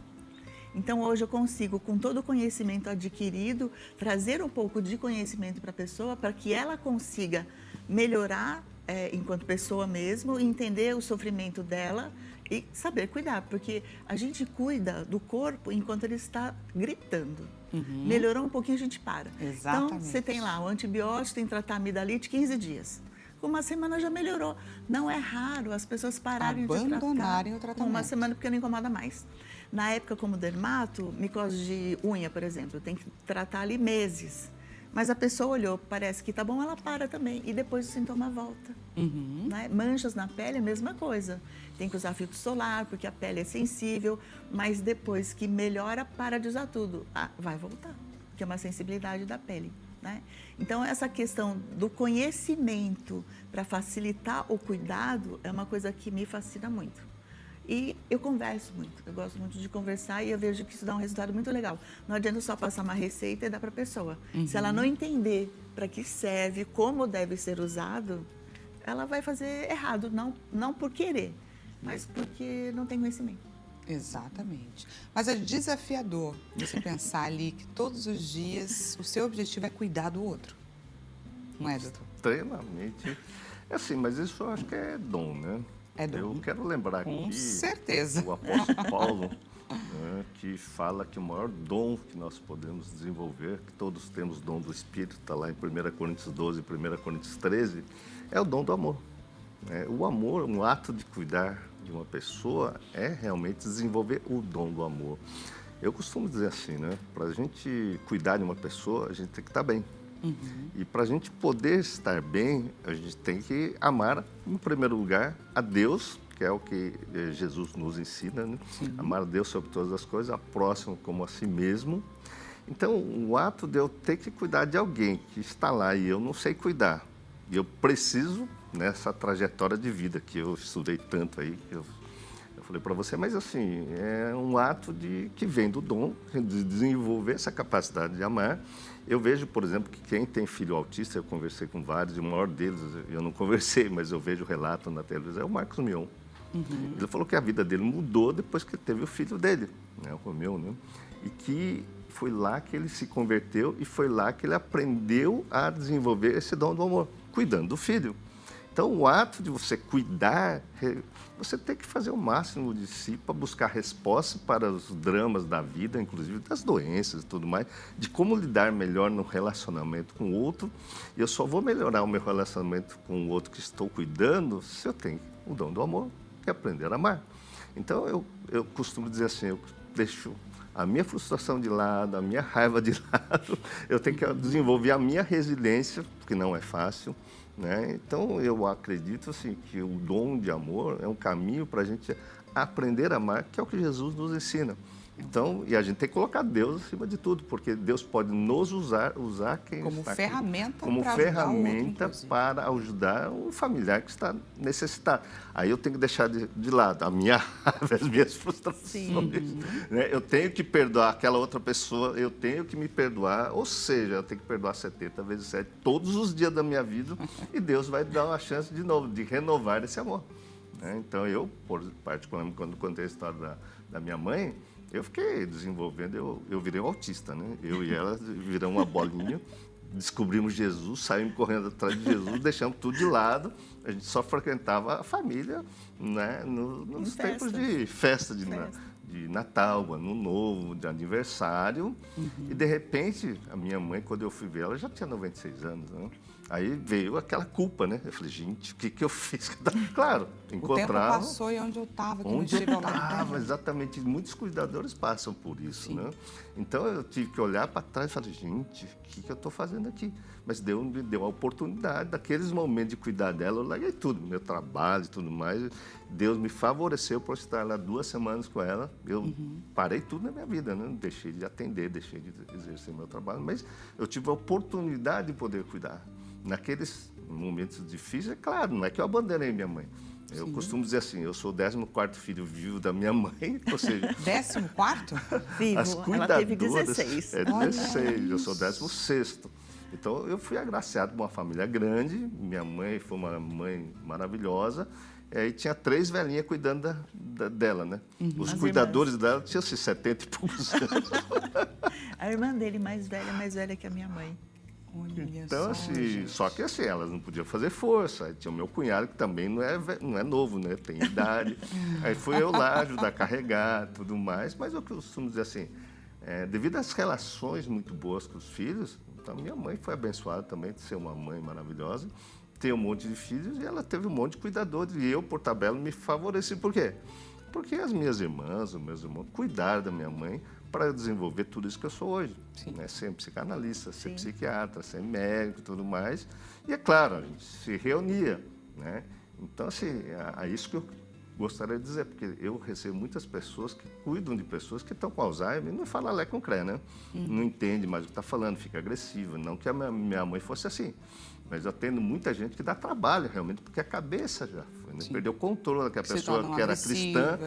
Então, hoje eu consigo, com todo o conhecimento adquirido, trazer um pouco de conhecimento para a pessoa, para que ela consiga melhorar enquanto pessoa mesmo, entender o sofrimento dela e saber cuidar, porque a gente cuida do corpo enquanto ele está gritando. Melhorou um pouquinho, a gente para. Exatamente. Então, você tem lá o antibiótico, tem que tratar a amidalite 15 dias. Com uma semana já melhorou. Não é raro as pessoas pararem abandonarem de o tratamento. Com uma semana porque não incomoda mais. Na época, como dermato, micose de unha, por exemplo, tem que tratar ali meses. Mas a pessoa olhou, parece que tá bom, ela para também. E depois o sintoma volta. Né? Manchas na pele, a mesma coisa. Tem que usar filtro solar, porque a pele é sensível. Mas depois que melhora, para de usar tudo. Vai voltar, que é uma sensibilidade da pele. Né? Então, essa questão do conhecimento para facilitar o cuidado é uma coisa que me fascina muito. E eu converso muito, eu gosto muito de conversar e eu vejo que isso dá um resultado muito legal. Não adianta só passar uma receita e dar para a pessoa. Se ela não entender para que serve, como deve ser usado, ela vai fazer errado, não por querer, mas porque não tem conhecimento. Exatamente. Mas é desafiador você pensar ali que todos os dias o seu objetivo é cuidar do outro. Não é, doutor? Extremamente. É assim, mas isso eu acho que é dom, né? É dom. Eu quero lembrar Com aqui certeza. o apóstolo Paulo, né, que fala que o maior dom que nós podemos desenvolver, que todos temos dom do Espírito, está lá em 1 Coríntios 12, 1 Coríntios 13, é o dom do amor. O amor, um ato de cuidar de uma pessoa, é realmente desenvolver o dom do amor. Eu costumo dizer assim, né? Para a gente cuidar de uma pessoa, a gente tem que estar bem. E para a gente poder estar bem, a gente tem que amar, em primeiro lugar, a Deus, que é o que Jesus nos ensina, né? Amar a Deus sobre todas as coisas, a próximo como a si mesmo. Então, o ato de eu ter que cuidar de alguém que está lá e eu não sei cuidar, e eu preciso, nessa trajetória de vida que eu estudei tanto aí, que eu falei para você, mas assim, é um ato que vem do dom, de desenvolver essa capacidade de amar. Eu vejo, por exemplo, que quem tem filho autista, eu conversei com vários, e o maior deles, eu não conversei, mas eu vejo o relato na televisão, é o Marcos Mion. Ele falou que a vida dele mudou depois que teve o filho dele, né, o Romeu, né? E que foi lá que ele se converteu e foi lá que ele aprendeu a desenvolver esse dom do amor, cuidando do filho. Então, o ato de você cuidar, você tem que fazer o máximo de si para buscar resposta para os dramas da vida, inclusive das doenças e tudo mais, de como lidar melhor no relacionamento com o outro. E eu só vou melhorar o meu relacionamento com o outro que estou cuidando se eu tenho o dom do amor e aprender a amar. Então, eu costumo dizer assim, eu deixo a minha frustração de lado, a minha raiva de lado, eu tenho que desenvolver a minha resiliência, porque não é fácil, né? Então, eu acredito assim, que o dom de amor é um caminho para a gente aprender a amar, que é o que Jesus nos ensina. Então, e a gente tem que colocar Deus acima de tudo, porque Deus pode nos usar quem como está ferramenta como para ferramenta ajudar para ajudar um familiar que está necessitado. Aí eu tenho que deixar de lado a minha raiva, as minhas frustrações. Né? Eu tenho que perdoar aquela outra pessoa, eu tenho que me perdoar, ou seja, eu tenho que perdoar 70 vezes 7 todos os dias da minha vida e Deus vai dar uma chance de novo, de renovar esse amor. Né? Então eu, particularmente, quando contei a história da minha mãe, eu fiquei desenvolvendo, eu virei um autista, né? Eu e ela viramos uma bolinha, descobrimos Jesus, saímos correndo atrás de Jesus, deixamos tudo de lado, a gente só frequentava a família, né? Nos tempos de festa de Natal, Ano Novo, de aniversário. E, de repente, a minha mãe, quando eu fui ver ela, já tinha 96 anos, né? Aí veio aquela culpa, né? Eu falei, gente, o que eu fiz? Claro, encontrava... O tempo passou e onde eu estava, que não estive ao lado dela. Exatamente. Muitos cuidadores passam por isso, né? Então, eu tive que olhar para trás e falar, gente, o que eu estou fazendo aqui? Mas Deus me deu a oportunidade, daqueles momentos de cuidar dela, eu larguei tudo, meu trabalho e tudo mais. Deus me favoreceu para estar lá 2 semanas com ela. Eu parei tudo na minha vida, né? Deixei de atender, deixei de exercer meu trabalho, mas eu tive a oportunidade de poder cuidar. Naqueles momentos difíceis, é claro, não é que eu abandonei minha mãe. Eu costumo dizer assim, eu sou o 14º filho vivo da minha mãe, ou seja... 14º? Vivo, as cuidadoras, ela teve 16. É 16, eu sou o 16º. Então, eu fui agraciado por uma família grande, minha mãe foi uma mãe maravilhosa, e tinha 3 velhinhas cuidando dela, né? Os cuidadores dela tinham 70 e poucos anos. A irmã dele mais velha que a minha mãe. Olha Então, assim, só que assim, elas não podiam fazer força. Aí tinha o meu cunhado, que também não é novo, né? Tem idade. Aí fui eu lá ajudar a carregar, tudo mais. Mas eu costumo dizer assim, devido às relações muito boas com os filhos, então minha mãe foi abençoada também de ser uma mãe maravilhosa, ter um monte de filhos e ela teve um monte de cuidadores. E eu, por tabela, me favoreci. Por quê? Porque as minhas irmãs, os meus irmãos, cuidaram da minha mãe para eu desenvolver tudo isso que eu sou hoje. Né? Ser psicanalista, ser psiquiatra, ser médico e tudo mais. E, é claro, a gente se reunia. Né? Então, assim, é isso que eu gostaria de dizer, porque eu recebo muitas pessoas que cuidam de pessoas que estão com Alzheimer e não falam lé com cré, né? Não entende mais o que está falando, fica agressiva. Não que a minha mãe fosse assim, mas eu atendo muita gente que dá trabalho, realmente, porque a cabeça já foi, né? Perdeu o controle, que a pessoa que era cristã...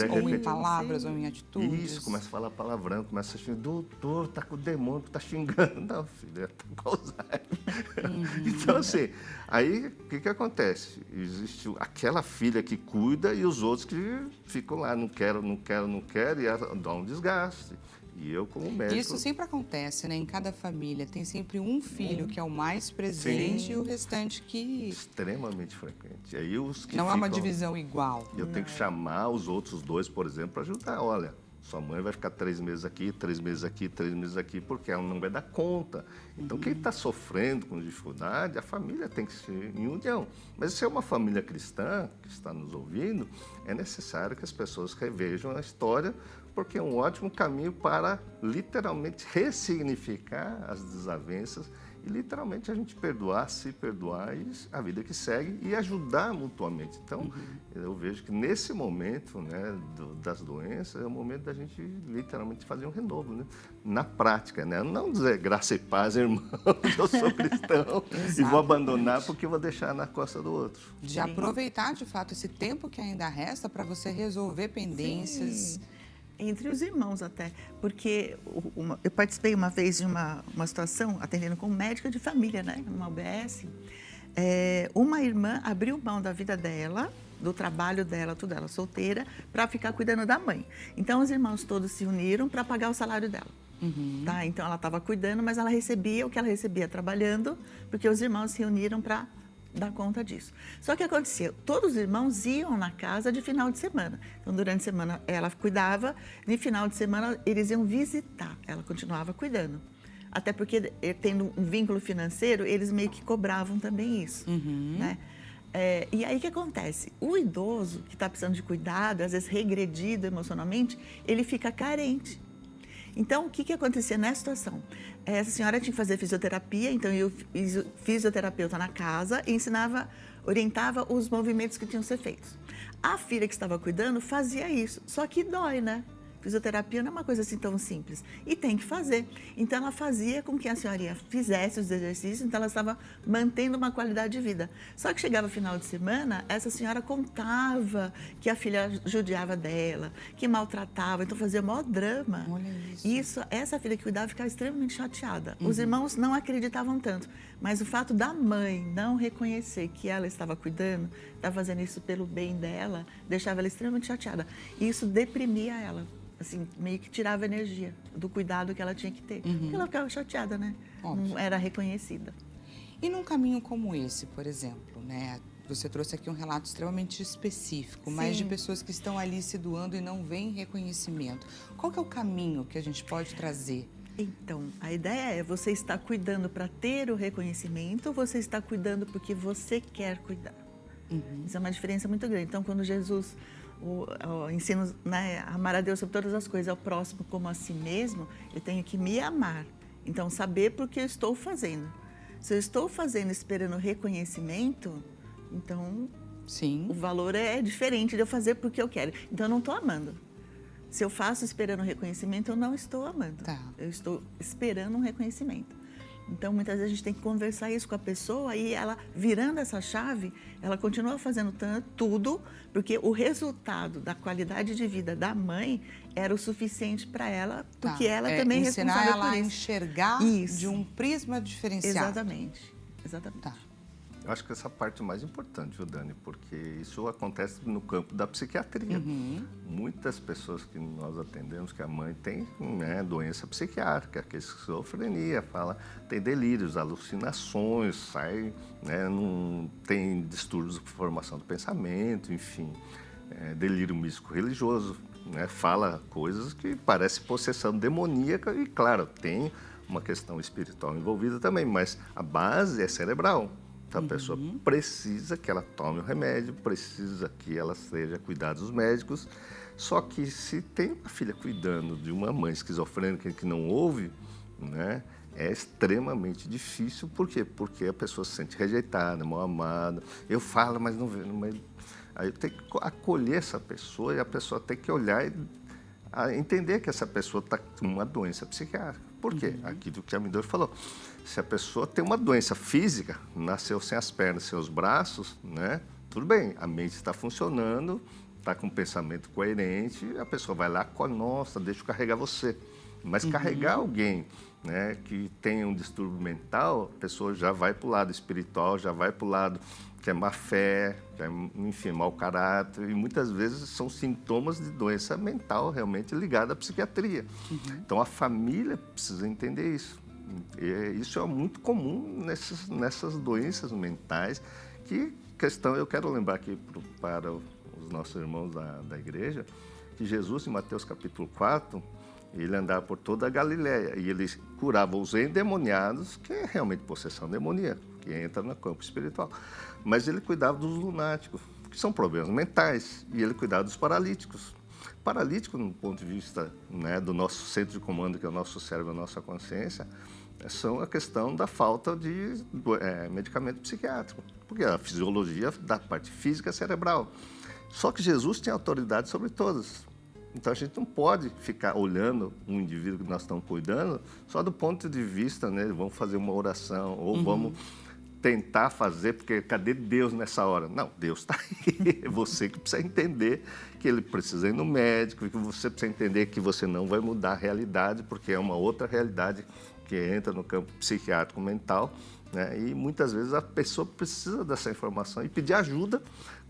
ou em palavras, ou em atitudes. Isso, começa a falar palavrão, começa a xingar, doutor, está com o demônio, está xingando. Não, filho, está com Alzheimer. Então, assim, aí o que acontece? Existe aquela filha que cuida e os outros que ficam lá, não quero, e dá um desgaste. E eu, como médico... Isso sempre acontece, né? Em cada família. Tem sempre um filho que é o mais presente e o restante que... Extremamente frequente. Aí os que não há uma divisão igual. Eu tenho que chamar os outros 2, por exemplo, para ajudar. Olha, Sua mãe vai ficar 3 meses aqui, 3 meses aqui, 3 meses aqui, porque ela não vai dar conta. Então, quem está sofrendo com dificuldade, a família tem que ser em união. Mas se é uma família cristã que está nos ouvindo, é necessário que as pessoas revejam a história, porque é um ótimo caminho para, literalmente, ressignificar as desavenças e, literalmente, a gente se perdoar e a vida que segue e ajudar mutuamente. Então, eu vejo que nesse momento, né, das doenças, é o momento da gente, literalmente, fazer um renovo, né? Na prática, né? Não dizer graça e paz, irmão, eu sou cristão e vou abandonar porque vou deixar na costa do outro. De aproveitar, de fato, esse tempo que ainda resta para você resolver pendências. Sim. Entre os irmãos até, porque eu participei uma vez de uma situação, atendendo como médica de família, né, numa UBS. Uma irmã abriu mão da vida dela, do trabalho dela, tudo ela solteira, para ficar cuidando da mãe. Então, os irmãos todos se uniram para pagar o salário dela. Tá? Então, ela estava cuidando, mas ela recebia o que ela recebia trabalhando, porque os irmãos se uniram para dar conta disso. Só que acontecia, todos os irmãos iam na casa de final de semana. Então, durante a semana ela cuidava, no final de semana eles iam visitar, ela continuava cuidando. Até porque, tendo um vínculo financeiro, eles meio que cobravam também isso, né? E aí o que acontece? O idoso que está precisando de cuidado, às vezes regredido emocionalmente, ele fica carente. Então, o que acontecia nessa situação? Essa senhora tinha que fazer fisioterapia, então eu fiz fisioterapeuta na casa e orientava os movimentos que tinham que ser feitos. A filha que estava cuidando fazia isso, só que dói, né? Fisioterapia não é uma coisa assim tão simples e tem que fazer. Então, ela fazia com que a senhorinha fizesse os exercícios, então ela estava mantendo uma qualidade de vida. Só que chegava final de semana, essa senhora contava que a filha judiava dela, que maltratava, então fazia o maior drama. Olha isso. Essa filha que cuidava ficava extremamente chateada. Os irmãos não acreditavam tanto, mas o fato da mãe não reconhecer que ela estava cuidando, estava fazendo isso pelo bem dela, deixava ela extremamente chateada. E isso deprimia ela. Assim, meio que tirava a energia do cuidado que ela tinha que ter. Porque ela ficava chateada, né? Óbvio. Não era reconhecida. E num caminho como esse, por exemplo, né? Você trouxe aqui um relato extremamente específico, mas de pessoas que estão ali se doando e não veem reconhecimento. Qual que é o caminho que a gente pode trazer? Então, a ideia é você estar cuidando para ter o reconhecimento ou você está cuidando porque você quer cuidar. Isso é uma diferença muito grande. Então, quando Jesus o ensino, né, amar a Deus sobre todas as coisas, ao próximo como a si mesmo, eu tenho que me amar. Então, saber por que eu estou fazendo. Se eu estou fazendo esperando reconhecimento, então o valor é diferente de eu fazer porque eu quero. Então, eu não estou amando. Se eu faço esperando reconhecimento, eu não estou amando. Tá. Eu estou esperando um reconhecimento. Então, muitas vezes a gente tem que conversar isso com a pessoa e ela, virando essa chave, ela continua fazendo tudo, porque o resultado da qualidade de vida da mãe era o suficiente para ela, porque ela também é responsável por isso. Ensinar ela a enxergar de um prisma diferenciado. Exatamente. Tá. Eu acho que essa parte é mais importante, viu, Dani? Porque isso acontece no campo da psiquiatria. Muitas pessoas que nós atendemos, que a mãe tem, né, doença psiquiátrica, que é esquizofrenia, tem delírios, alucinações, tem distúrbios de formação do pensamento, enfim, delírio místico religioso, né, fala coisas que parece possessão demoníaca e, claro, tem uma questão espiritual envolvida também, mas a base é cerebral. Então, a pessoa precisa que ela tome o remédio, precisa que ela seja cuidada dos médicos. Só que se tem uma filha cuidando de uma mãe esquizofrênica que não ouve, né, é extremamente difícil. Por quê? Porque a pessoa se sente rejeitada, mal amada. Eu falo, mas não vejo. Aí eu tenho que acolher essa pessoa e a pessoa tem que olhar e entender que essa pessoa está com uma doença psiquiátrica. Por quê? Aquilo que a Midori falou. Se a pessoa tem uma doença física, nasceu sem as pernas, sem os braços, né? Tudo bem, a mente está funcionando, está com um pensamento coerente, a pessoa vai lá, nossa, deixa eu carregar você. Mas carregar alguém, né, que tem um distúrbio mental, a pessoa já vai para o lado espiritual, já vai para o lado que é má fé, que é, enfim, mau caráter, e muitas vezes são sintomas de doença mental realmente ligada à psiquiatria. Então, a família precisa entender isso. E isso é muito comum nessas doenças mentais, que questão eu quero lembrar aqui para os nossos irmãos da igreja, que Jesus, em Mateus capítulo 4, ele andava por toda a Galileia e ele curava os endemoniados, que é realmente possessão demoníaca, que entra no campo espiritual. Mas ele cuidava dos lunáticos, que são problemas mentais, e ele cuidava dos paralíticos. Paralítico, no ponto de vista, né, do nosso centro de comando, que é o nosso cérebro, a nossa consciência, são a questão da falta de medicamento psiquiátrico, porque a fisiologia da parte física cerebral. Só que Jesus tem autoridade sobre todas. Então, a gente não pode ficar olhando um indivíduo que nós estamos cuidando só do ponto de vista, né, vamos fazer uma oração, ou vamos tentar fazer, porque cadê Deus nessa hora? Não, Deus está aí. É você que precisa entender que ele precisa ir no médico, que você precisa entender que você não vai mudar a realidade, porque é uma outra realidade que entra no campo psiquiátrico mental, né? E muitas vezes a pessoa precisa dessa informação e pedir ajuda,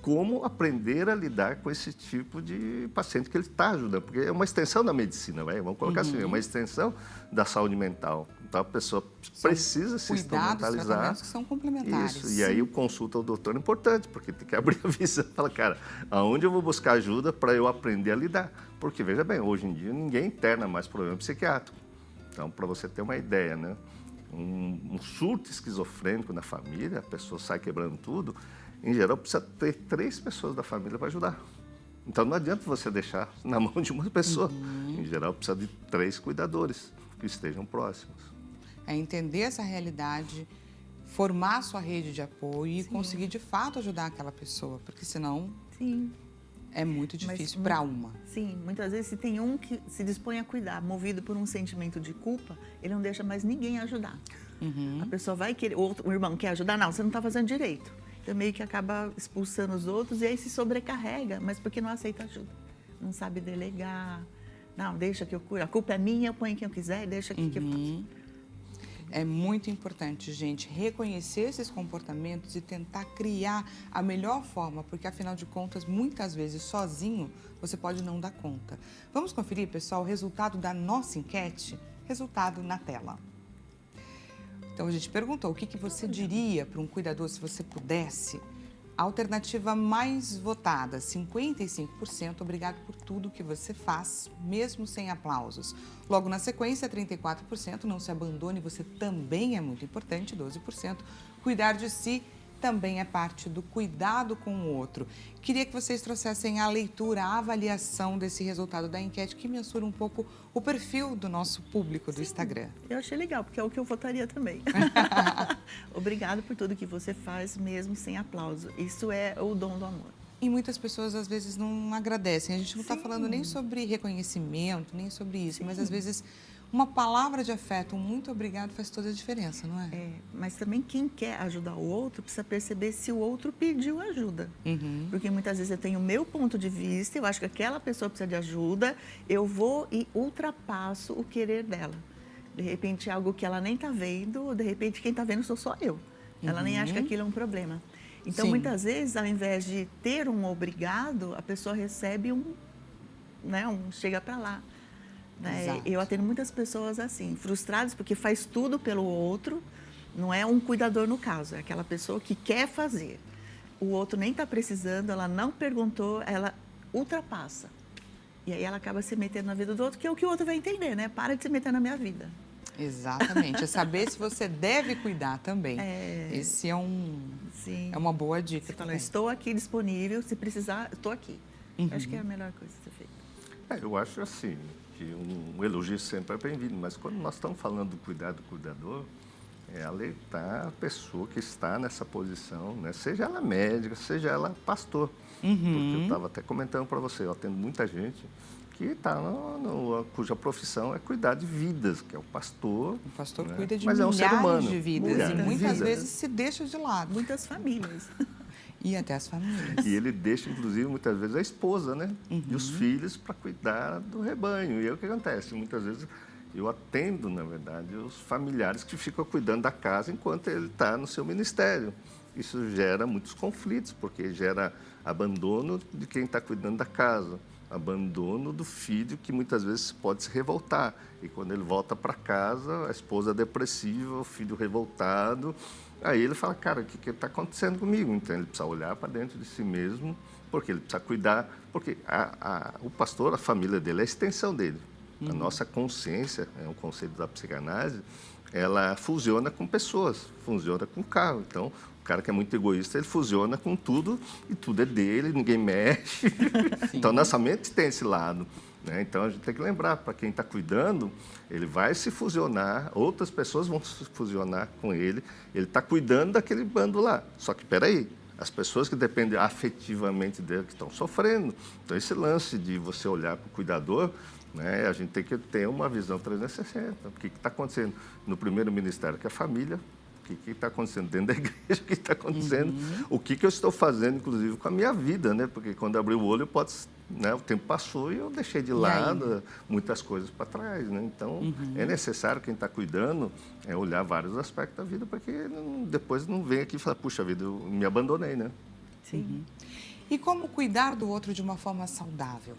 como aprender a lidar com esse tipo de paciente que ele está ajudando, porque é uma extensão da medicina, vamos colocar assim, é uma extensão da saúde mental. Então a pessoa precisa se instrumentalizar. Tratamentos que são complementares. Isso, e aí o consulta ao doutor é importante, porque tem que abrir a visão e falar, cara, aonde eu vou buscar ajuda para eu aprender a lidar? Porque, veja bem, hoje em dia ninguém interna mais problema psiquiátrico. Então, para você ter uma ideia, né? Um surto esquizofrênico na família, a pessoa sai quebrando tudo, em geral precisa ter 3 pessoas da família para ajudar. Então, não adianta você deixar na mão de uma pessoa. Em geral, precisa de 3 cuidadores que estejam próximos. É entender essa realidade, formar a sua rede de apoio e conseguir, de fato, ajudar aquela pessoa, porque senão é muito difícil para uma. Sim, muitas vezes se tem um que se dispõe a cuidar, movido por um sentimento de culpa, ele não deixa mais ninguém ajudar. A pessoa vai querer, o irmão quer ajudar? Não, você não está fazendo direito. Então, meio que acaba expulsando os outros e aí se sobrecarrega, mas porque não aceita ajuda. Não sabe delegar. Não, deixa que eu curo. A culpa é minha, eu ponho quem eu quiser e deixa que eu faço. É muito importante, gente, reconhecer esses comportamentos e tentar criar a melhor forma, porque, afinal de contas, muitas vezes, sozinho, você pode não dar conta. Vamos conferir, pessoal, o resultado da nossa enquete? Resultado na tela. Então, a gente perguntou o que você diria para um cuidador se você pudesse. A alternativa mais votada, 55%, obrigado por tudo que você faz, mesmo sem aplausos. Logo na sequência, 34%, não se abandone, você também é muito importante, 12%. Cuidar de si também é parte do cuidado com o outro. Queria que vocês trouxessem a leitura, a avaliação desse resultado da enquete, que mensura um pouco o perfil do nosso público do Instagram. Eu achei legal, porque é o que eu votaria também. Obrigado por tudo que você faz, mesmo sem aplauso. Isso é o dom do amor. E muitas pessoas, às vezes, não agradecem. A gente não está falando nem sobre reconhecimento, nem sobre isso, mas, às vezes, uma palavra de afeto, um muito obrigado, faz toda a diferença, não é? Mas também quem quer ajudar o outro precisa perceber se o outro pediu ajuda. Porque muitas vezes eu tenho o meu ponto de vista, eu acho que aquela pessoa precisa de ajuda, eu vou e ultrapasso o querer dela. De repente, é algo que ela nem está vendo, de repente, quem está vendo sou só eu. Ela nem acha que aquilo é um problema. Então, muitas vezes, ao invés de ter um obrigado, a pessoa recebe um chega para lá. Né? Eu atendo muitas pessoas assim, frustradas porque faz tudo pelo outro, não é um cuidador no caso, é aquela pessoa que quer fazer. O outro nem está precisando, ela não perguntou, ela ultrapassa. E aí ela acaba se metendo na vida do outro, que é o que o outro vai entender, né? Para de se meter na minha vida. Exatamente, é saber se você deve cuidar também. Esse é uma boa dica. Você fala, estou aqui disponível, se precisar, estou aqui. Acho que é a melhor coisa a ser feita. Eu acho assim, que um elogio sempre é bem-vindo, mas quando nós estamos falando do cuidado do cuidador, é alertar a pessoa que está nessa posição, né? Seja ela médica, seja ela pastor. Porque eu estava até comentando para você, eu atendo muita gente que está cuja profissão é cuidar de vidas, que é o pastor. O pastor, né, cuida de milhares um ser humano, de vidas e muitas vezes se deixa de lado. Muitas famílias. E até as famílias. E ele deixa, inclusive, muitas vezes a esposa, né? E os filhos para cuidar do rebanho. E aí o que acontece? Muitas vezes eu atendo, na verdade, os familiares que ficam cuidando da casa enquanto ele está no seu ministério. Isso gera muitos conflitos, porque gera abandono de quem está cuidando da casa, abandono do filho, que muitas vezes pode se revoltar. E quando ele volta para casa, a esposa depressiva, o filho revoltado. Aí ele fala, cara, o que está acontecendo comigo? Então ele precisa olhar para dentro de si mesmo porque ele precisa cuidar, porque o pastor, a família dele é a extensão dele. A nossa consciência, é um conceito da psicanálise, ela fusiona com pessoas, fusiona com carro. Então, o cara que é muito egoísta, ele fusiona com tudo, e tudo é dele, ninguém mexe. Então, nossa mente tem esse lado, né? Então, a gente tem que lembrar, para quem está cuidando, ele vai se fusionar, outras pessoas vão se fusionar com ele está cuidando daquele bando lá. Só que, peraí, as pessoas que dependem afetivamente dele que estão sofrendo. Então, esse lance de você olhar para o cuidador, né, a gente tem que ter uma visão 360. O que está acontecendo no primeiro ministério, que é a família, o que está acontecendo dentro da igreja, o que está acontecendo, o que eu estou fazendo, inclusive, com a minha vida, né? Porque quando eu abri o olho, o tempo passou e eu deixei de lado muitas coisas para trás, né? Então, é necessário, quem está cuidando, olhar vários aspectos da vida, porque depois não vem aqui e falar, puxa vida, eu me abandonei, né? Sim. E como cuidar do outro de uma forma saudável?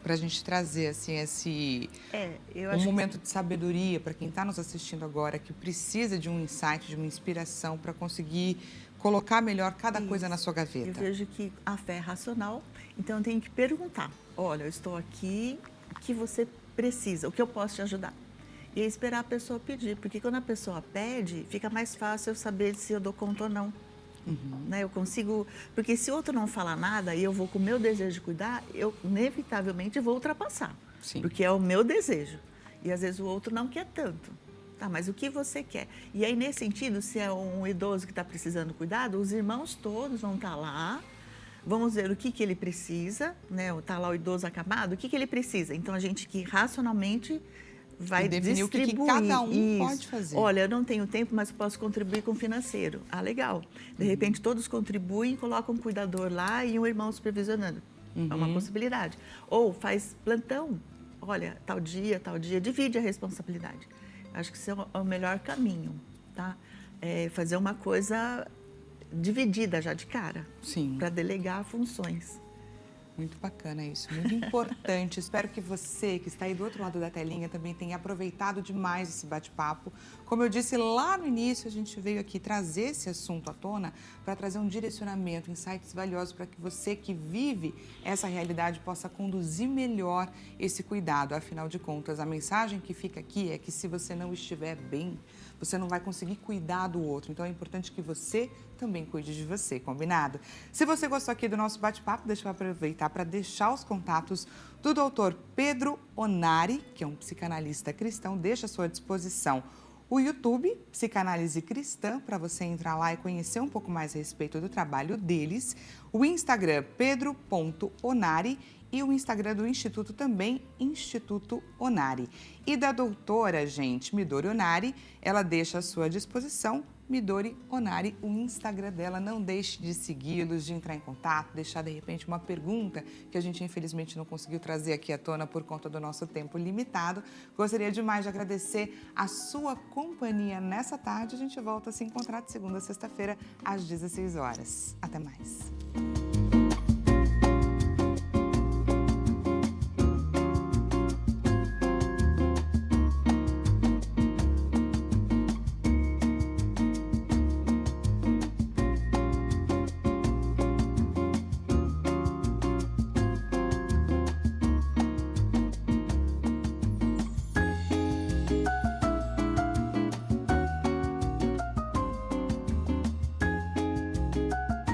Para a gente trazer assim, um momento de sabedoria para quem está nos assistindo agora, que precisa de um insight, de uma inspiração para conseguir colocar melhor cada coisa na sua gaveta. Eu vejo que a fé é racional, então eu tenho que perguntar, olha, eu estou aqui, o que você precisa, o que eu posso te ajudar? E aí esperar a pessoa pedir, porque quando a pessoa pede, fica mais fácil eu saber se eu dou conta ou não. Né? Eu consigo, porque se o outro não falar nada e eu vou com o meu desejo de cuidar, eu inevitavelmente vou ultrapassar, porque é o meu desejo. E às vezes o outro não quer tanto. Tá, mas o que você quer? E aí, nesse sentido, se é um idoso que está precisando de cuidado, os irmãos todos vão estar lá, vamos ver o que ele precisa, né? Está lá o idoso acamado, o que ele precisa? Então, a gente que racionalmente vai definir distribuir o que cada um isso. pode fazer. Olha, eu não tenho tempo, mas posso contribuir com o financeiro. Ah, legal. De repente, todos contribuem, colocam um cuidador lá e um irmão supervisionando. É uma possibilidade. Ou faz plantão. Olha, tal dia, divide a responsabilidade. Acho que isso é o melhor caminho, tá? Fazer uma coisa dividida já de cara. Sim. Para delegar funções. Muito bacana isso, muito importante. Espero que você, que está aí do outro lado da telinha, também tenha aproveitado demais esse bate-papo. Como eu disse lá no início, a gente veio aqui trazer esse assunto à tona para trazer um direcionamento, insights valiosos para que você que vive essa realidade possa conduzir melhor esse cuidado. Afinal de contas, a mensagem que fica aqui é que se você não estiver bem, você não vai conseguir cuidar do outro. Então, é importante que você também cuide de você, combinado? Se você gostou aqui do nosso bate-papo, deixa eu aproveitar para deixar os contatos do Dr. Pedro Onari, que é um psicanalista cristão, deixa à sua disposição o YouTube, Psicanálise Cristã, para você entrar lá e conhecer um pouco mais a respeito do trabalho deles, o Instagram, pedro.onari, e o Instagram do Instituto também, Instituto Onari. E da doutora, gente, Midori Onari, ela deixa à sua disposição, Midori Onari, o Instagram dela. Não deixe de segui-los, de entrar em contato, deixar de repente uma pergunta que a gente infelizmente não conseguiu trazer aqui à tona por conta do nosso tempo limitado. Gostaria demais de agradecer a sua companhia nessa tarde. A gente volta a se encontrar de segunda a sexta-feira às 16 horas. Até mais.